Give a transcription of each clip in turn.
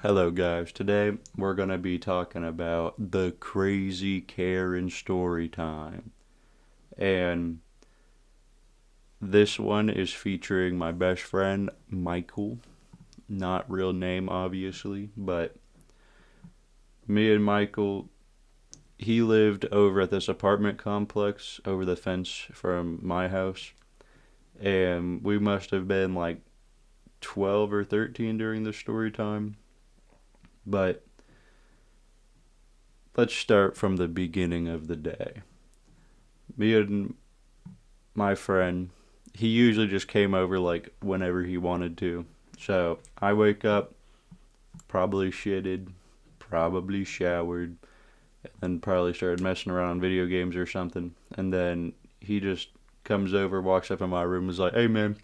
Hello, guys. Today we're going to be talking about the crazy Karen story time. And this one is featuring my best friend, Michael. Not real name, obviously, but me and Michael, he lived over at this apartment complex over the fence from my house. And we must have been like 12 or 13 during the story time. But let's start from the beginning of the day. Me and my friend, he usually just came over like whenever he wanted to. So I wake up, probably shitted, probably showered, and probably started messing around on video games or something. And then he just comes over, walks up in my room, and is like, "Hey man,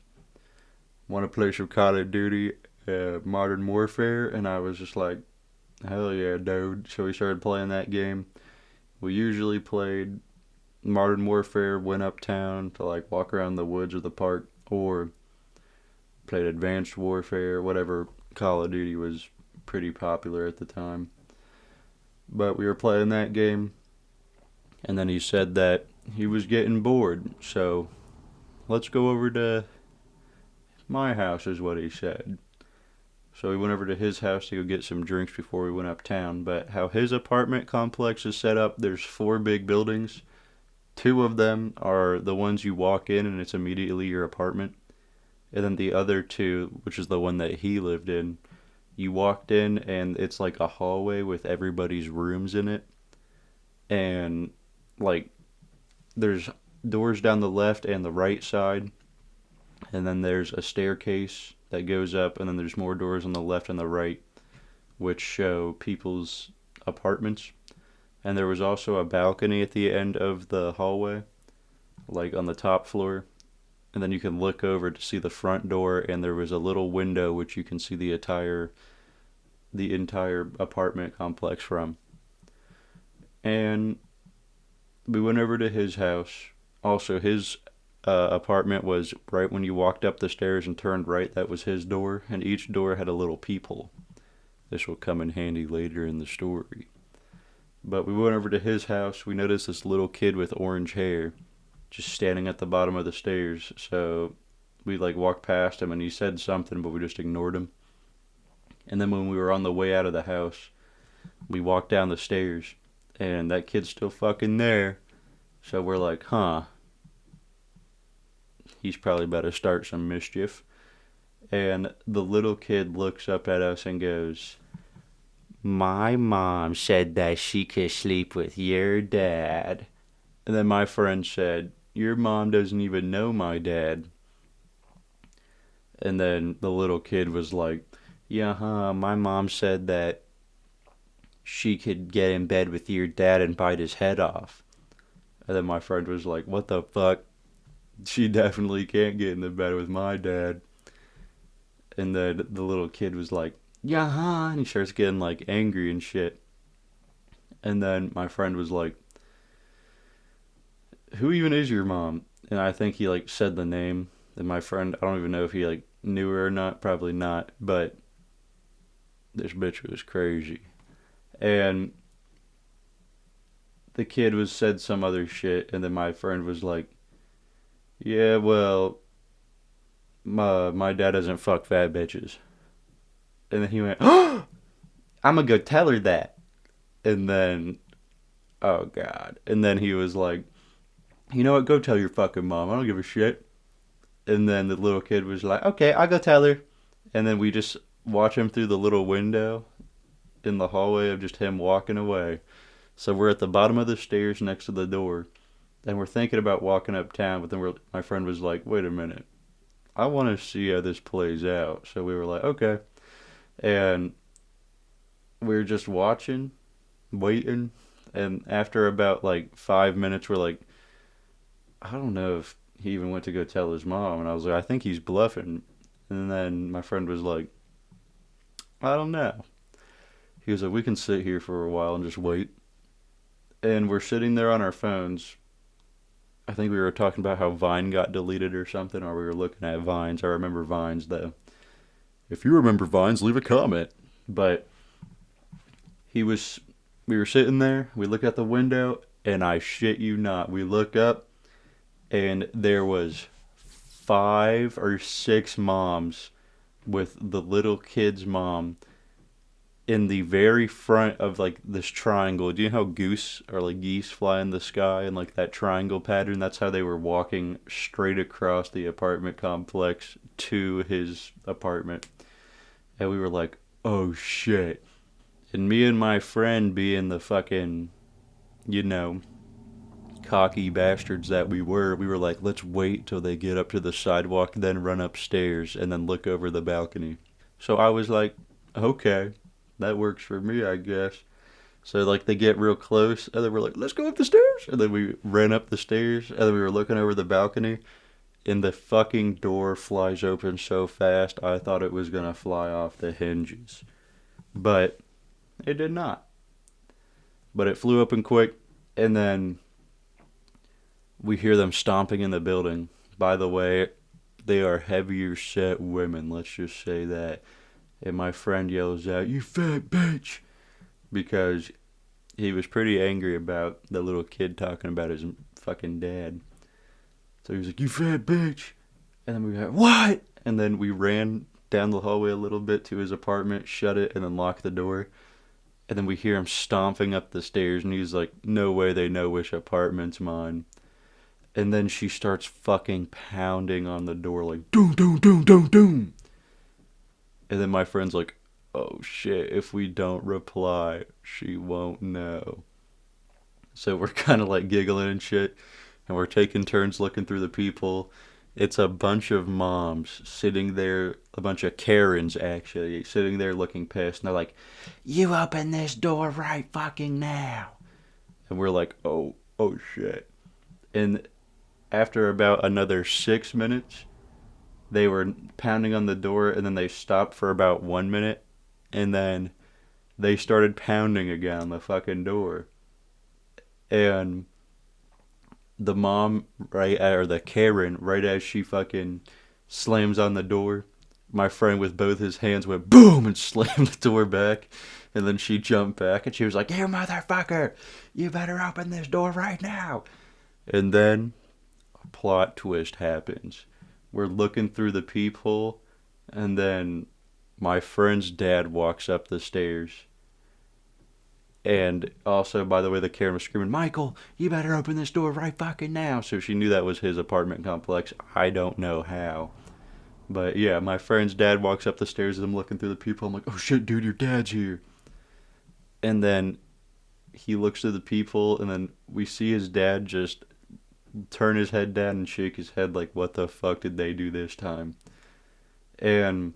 want to play some Call of Duty, Modern Warfare?" And I was just like, "Hell yeah, dude!" So we started playing that game. We usually played Modern Warfare, went uptown to like walk around the woods or the park, or played Advanced Warfare, whatever Call of Duty was pretty popular at the time. But we were playing that game, and then he said that he was getting bored, so let's go over to my house, is what he said. So we went over to his house to go get some drinks before we went uptown. But how his apartment complex is set up, there's four big buildings. Two of them are the ones you walk in and it's immediately your apartment. And then the other two, which is the one that he lived in, you walked in and it's like a hallway with everybody's rooms in it. And like there's doors down the left and the right side. And then there's a staircase that goes up, and then there's more doors on the left and the right, which show people's apartments. And there was also a balcony at the end of the hallway, like on the top floor. And then you can look over to see the front door, and there was a little window which you can see the entire apartment complex from. And we went over to his house. Also, his apartment was right when you walked up the stairs and turned right. That was his door, and each door had a little peephole. This will come in handy later in the story. But we went over to his house. We noticed this little kid with orange hair just standing at the bottom of the stairs. So we like walked past him and he said something, but we just ignored him. And then when we were on the way out of the house, we walked down the stairs and that kid's still fucking there. So we're like, huh, he's probably about to start some mischief. And the little kid looks up at us and goes, "My mom said that she could sleep with your dad." And then my friend said, "Your mom doesn't even know my dad." And then the little kid was like, "Yeah, huh, my mom said that she could get in bed with your dad and bite his head off." And then my friend was like, "What the fuck? She definitely can't get in the bed with my dad." And then the little kid was like, "Yeah, huh?" And he starts getting like angry and shit. And then my friend was like, "Who even is your mom?" And I think he like said the name. And my friend, I don't even know if he like knew her or not. Probably not. But this bitch was crazy. And the kid was said some other shit. And then my friend was like, "Yeah, well, my dad doesn't fuck fat bitches." And then he went, "Oh, I'm gonna go tell her that." And then, oh god. And then he was like, "You know what? Go tell your fucking mom. I don't give a shit." And then the little kid was like, "Okay, I'll go tell her." And then we just watch him through the little window in the hallway of just him walking away. So we're at the bottom of the stairs next to the door. And we're thinking about walking uptown, but then my friend was like, "Wait a minute. I want to see how this plays out." So we were like, "Okay." And we were just watching, waiting. And after about like 5 minutes, we're like, I don't know if he even went to go tell his mom. And I was like, I think he's bluffing. And then my friend was like, I don't know. He was like, we can sit here for a while and just wait. And we're sitting there on our phones. I think we were talking about how Vine got deleted or something, or we were looking at Vines. I remember Vines, though. If you remember Vines, leave a comment. But he was, we were sitting there, we look out the window, and I shit you not, we look up, and there was 5 or 6 moms with the little kid's mom in the very front of like this triangle. Do you know how goose or like geese fly in the sky and like that triangle pattern? That's how they were walking straight across the apartment complex to his apartment. And we were like, oh shit. And me and my friend, being the fucking, you know, cocky bastards that we were like, let's wait till they get up to the sidewalk, then run upstairs, and then look over the balcony. So I was like, okay, that works for me, I guess. So like they get real close, and then we're like, let's go up the stairs. And then we ran up the stairs, and then we were looking over the balcony, and the fucking door flies open so fast, I thought it was gonna fly off the hinges. But it did not. But it flew open quick, and then we hear them stomping in the building. By the way, they are heavier set women, let's just say that. And my friend yells out, you fat bitch! Because he was pretty angry about the little kid talking about his fucking dad. So he was like, you fat bitch! And then we went, what? And then we ran down the hallway a little bit to his apartment, shut it, and then locked the door. And then we hear him stomping up the stairs, and he's like, no way they know which apartment's mine. And then she starts fucking pounding on the door like, doom, doom, doom, doom, doom. And then my friend's like, oh shit, if we don't reply, she won't know. So we're kind of like giggling and shit, and we're taking turns looking through the people. It's a bunch of moms sitting there, a bunch of Karens actually, sitting there looking pissed, and they're like, you open this door right fucking now. And we're like, oh shit. And after about another 6 minutes, they were pounding on the door, and then they stopped for about 1 minute, and then they started pounding again on the fucking door. And the mom, right, or the Karen, right as she fucking slams on the door, my friend with both his hands went boom and slammed the door back. And then she jumped back and she was like, you motherfucker, you better open this door right now. And then a plot twist happens. We're looking through the peephole, and then my friend's dad walks up the stairs. And also, by the way, the Karen was screaming, Michael, you better open this door right fucking now. So she knew that was his apartment complex. I don't know how. But yeah, my friend's dad walks up the stairs as I'm looking through the peephole. I'm like, oh shit, dude, your dad's here. And then he looks through the peephole, and then we see his dad just turn his head down and shake his head like, what the fuck did they do this time? And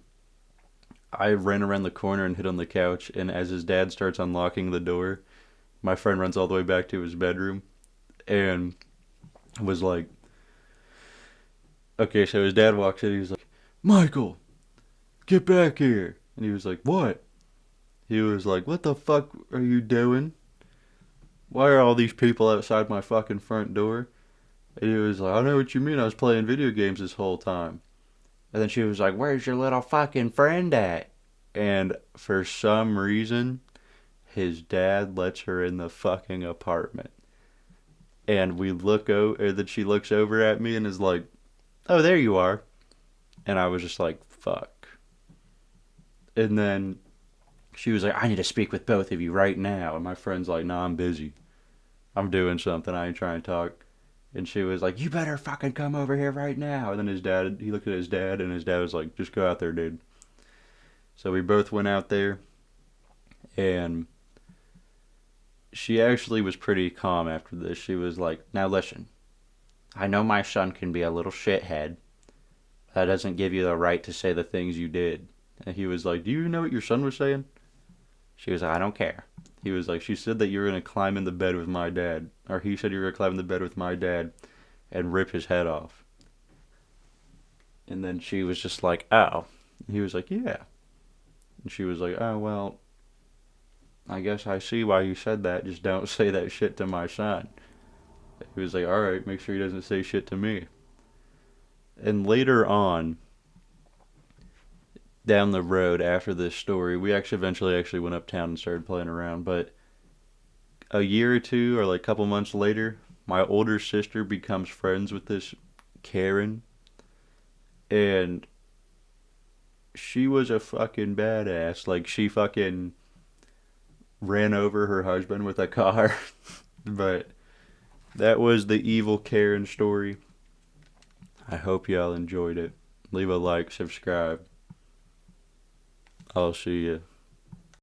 I ran around the corner and hid on the couch, and as his dad starts unlocking the door, my friend runs all the way back to his bedroom and was like, okay, so his dad walks in, he's like, Michael, get back here. And he was like, what? He was like, what the fuck are you doing? Why are all these people outside my fucking front door? And he was like, I know what you mean, I was playing video games this whole time. And then she was like, where's your little fucking friend at? And for some reason, his dad lets her in the fucking apartment. And we look over, and then she looks over at me and is like, oh, there you are. And I was just like, fuck. And then she was like, I need to speak with both of you right now. And my friend's like, nah, I'm busy. I'm doing something, I ain't trying to talk. And she was like, you better fucking come over here right now. And then his dad, he looked at his dad, and his dad was like, just go out there, dude. So we both went out there, and she actually was pretty calm after this. She was like, now listen, I know my son can be a little shithead. That doesn't give you the right to say the things you did. And he was like, do you know what your son was saying? She was like, I don't care. He was like, she said that you were going to climb in the bed with my dad. Or he said you were going to climb in the bed with my dad and rip his head off. And then she was just like, oh. And he was like, yeah. And she was like, oh, well, I guess I see why you said that. Just don't say that shit to my son. He was like, alright, make sure he doesn't say shit to me. And later on, down the road after this story, we actually eventually went uptown and started playing around. But a year or two, or like a couple months later, my older sister becomes friends with this Karen, and she was a fucking badass. Like, she fucking ran over her husband with a car. But that was the evil Karen story. I hope y'all enjoyed it. Leave a like, subscribe. I'll see you.